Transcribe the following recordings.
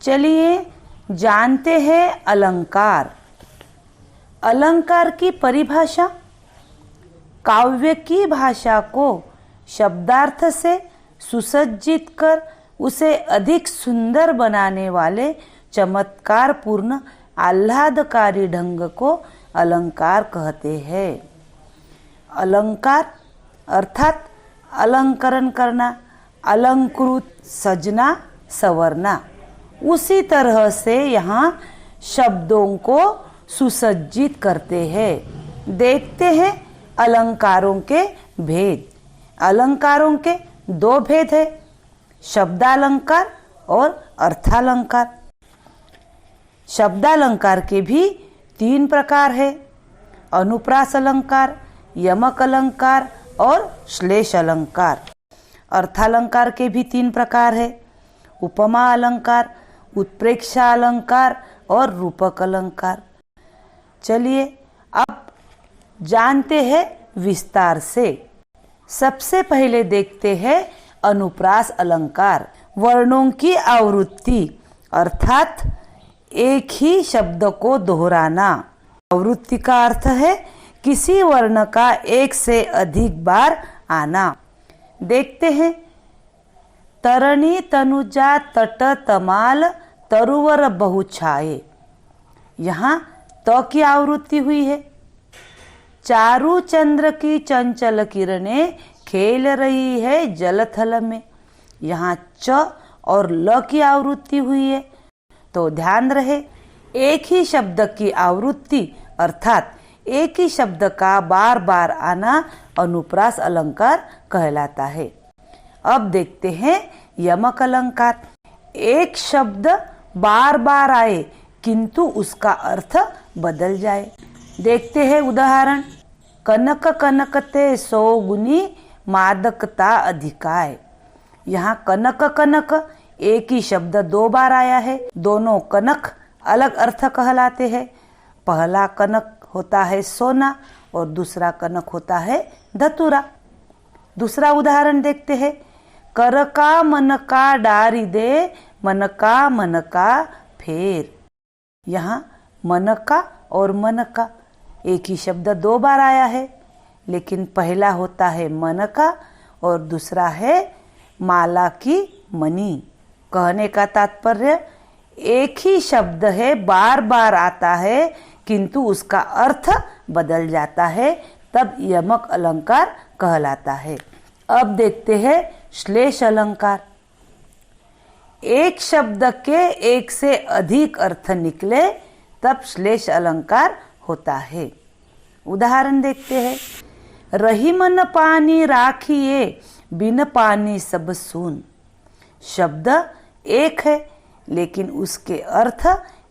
चलिए जानते हैं अलंकार। अलंकार की परिभाषा, काव्य की भाषा को शब्दार्थ से सुसज्जित कर उसे अधिक सुंदर बनाने वाले चमत्कार पूर्ण आह्लादकारी ढंग को अलंकार कहते हैं। अलंकार अर्थात अलंकरण करना, अलंकृत, सजना, संवरना। उसी तरह से यहाँ शब्दों को सुसज्जित करते हैं। देखते हैं अलंकारों के भेद। अलंकारों के दो भेद है, शब्दालंकार और अर्थालंकार। शब्दालंकार के भी तीन प्रकार है, अनुप्रास अलंकार, यमक अलंकार और श्लेष अलंकार। अर्थालंकार के भी तीन प्रकार है, उपमा अलंकार, उत्प्रेक्षा अलंकार और रूपक अलंकार। चलिए अब जानते हैं विस्तार से। सबसे पहले देखते हैं अनुप्रास अलंकार। वर्णों की आवृत्ति अर्थात एक ही शब्द को दोहराना। आवृत्ति का अर्थ है किसी वर्ण का एक से अधिक बार आना। देखते हैं, तरणी तनुजा तट तमाल तरुवर बहुछाए। यहाँ त की आवृत्ति हुई है। चारू चंद्र की चंचल किरणें खेल रही है जलथल में। यहाँ च और ल की आवृत्ति हुई है। तो ध्यान रहे, एक ही शब्द की आवृत्ति अर्थात एक ही शब्द का बार बार आना अनुप्रास अलंकार कहलाता है। अब देखते हैं यमक अलंकार। एक शब्द बार बार आए किंतु उसका अर्थ बदल जाए। देखते हैं उदाहरण, कनक कनकते सौ गुनी मादकता अधिकाय। यहाँ कनक कनक एक ही शब्द दो बार आया है। दोनों कनक अलग अर्थ कहलाते हैं। पहला कनक होता है सोना और दूसरा कनक होता है धतूरा। दूसरा उदाहरण देखते हैं, कर का मन का डारी दे मन का फेर। यहाँ मन का और मन का एक ही शब्द दो बार आया है, लेकिन पहला होता है मन का और दूसरा है माला की मणि। कहने का तात्पर्य एक ही शब्द है, बार बार आता है किंतु उसका अर्थ बदल जाता है, तब यमक अलंकार कहलाता है। अब देखते हैं श्लेष अलंकार। एक शब्द के एक से अधिक अर्थ निकले तब श्लेष अलंकार होता है। उदाहरण देखते हैं, रही मन पानी राखिए बिन पानी सब सून। शब्द एक है लेकिन उसके अर्थ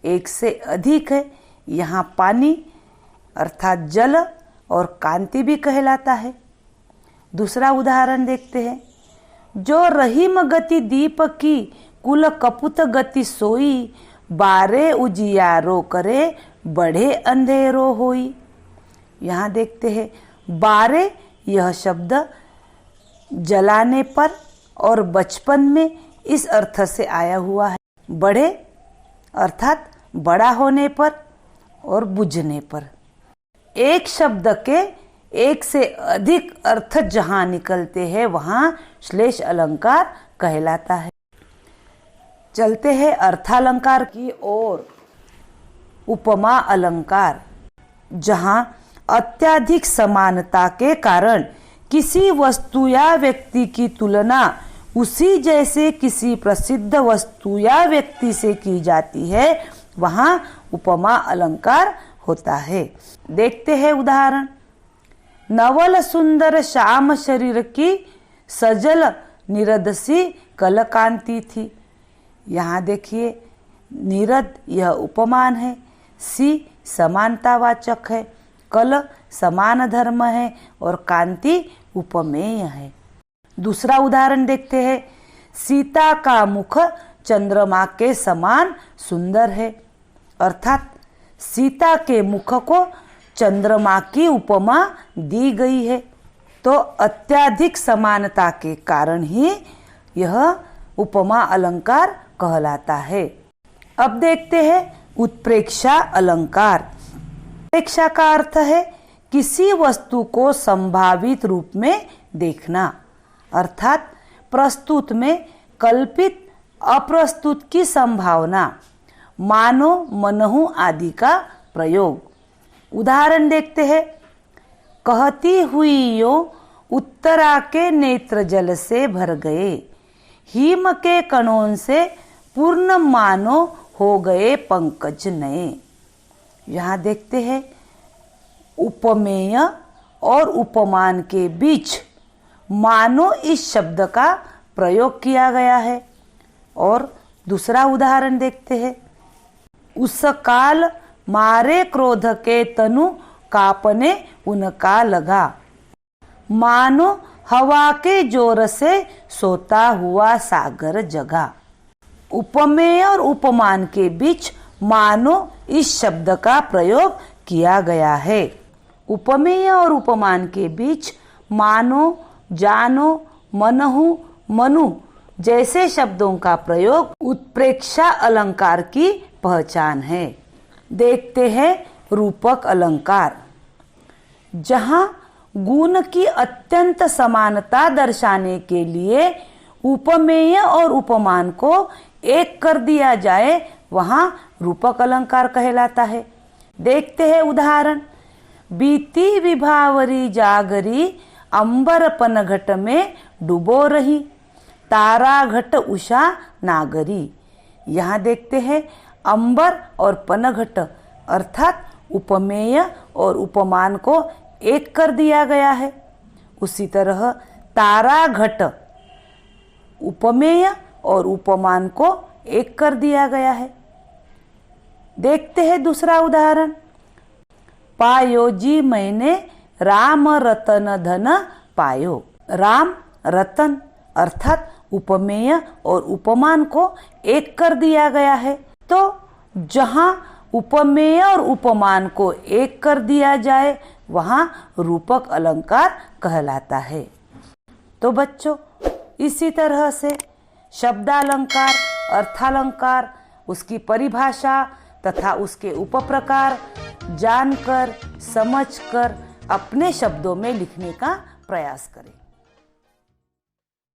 एक से अधिक है। यहाँ पानी अर्थात जल और कांति भी कहलाता है। दूसरा उदाहरण देखते हैं, जो रहीम गति दीप की कुल कपुत गति सोई, बारे उजियारो करे बढ़े अंधेरो होई। यहाँ देखते हैं बारे, यह शब्द जलाने पर और बचपन में इस अर्थ से आया हुआ है। बढ़े अर्थात बड़ा होने पर और बुझने पर। एक शब्द के एक से अधिक अर्थ जहाँ निकलते हैं वहाँ श्लेष अलंकार कहलाता है। चलते हैं अर्थालंकार की ओर। उपमा अलंकार, जहाँ अत्यधिक समानता के कारण किसी वस्तु या व्यक्ति की तुलना उसी जैसे किसी प्रसिद्ध वस्तु या व्यक्ति से की जाती है, वहाँ उपमा अलंकार होता है। देखते हैं उदाहरण, नवल सुंदर श्याम शरीर की सजल निरदसी कलकांति थी। यहाँ देखिए निरद यह उपमान है, सी समानतावाचक है, कल समान धर्म है और कांति उपमेय है। दूसरा उदाहरण देखते हैं, सीता का मुख चंद्रमा के समान सुंदर है। अर्थात सीता के मुख को चंद्रमा की उपमा दी गई है। तो अत्यधिक समानता के कारण ही यह उपमा अलंकार कहलाता है। अब देखते हैं उत्प्रेक्षा अलंकार। उत्प्रेक्षा का अर्थ है किसी वस्तु को संभावित रूप में देखना, अर्थात प्रस्तुत में कल्पित अप्रस्तुत की संभावना, मानो मनहु आदि का प्रयोग। उदाहरण देखते हैं। कहती हुई यो उत्तरा के नेत्र जल से भर गए, हिम के कणों से पूर्ण मानो हो गए पंकज नए। यहाँ देखते हैं उपमेय और उपमान के बीच मानो इस शब्द का प्रयोग किया गया है। और दूसरा उदाहरण देखते हैं। उस काल मारे क्रोध के तनु कापने उनका लगा, मानो हवा के जोर से सोता हुआ सागर जगा। उपमेय और उपमान के बीच मानो इस शब्द का प्रयोग किया गया है। उपमेय और उपमान के बीच मानो, जानो, मनहु, मनु जैसे शब्दों का प्रयोग उत्प्रेक्षा अलंकार की पहचान है। देखते हैं रूपक अलंकार। जहाँ गुण की अत्यंत समानता दर्शाने के लिए उपमेय और उपमान को एक कर दिया जाए, वहाँ रूपक अलंकार कहलाता है। देखते हैं उदाहरण। बीती विभावरी जागरी, अंबर पनघट में डुबो रही, तारा घट उषा नागरी। यहाँ देखते हैं अंबर और पनघट अर्थात उपमेय और उपमान को एक कर दिया गया है। उसी तरह तारा घट उपमेय और उपमान को एक कर दिया गया है। देखते हैं दूसरा उदाहरण। पायो जी मैंने राम रतन धन पायो। राम रतन अर्थात उपमेय और उपमान को एक कर दिया गया है। तो जहाँ उपमेय और उपमान को एक कर दिया जाए, वहाँ रूपक अलंकार कहलाता है। तो बच्चों, इसी तरह से शब्दालंकार, अर्थालंकार, उसकी परिभाषा तथा उसके उपप्रकार जानकर, समझकर अपने शब्दों में लिखने का प्रयास करें।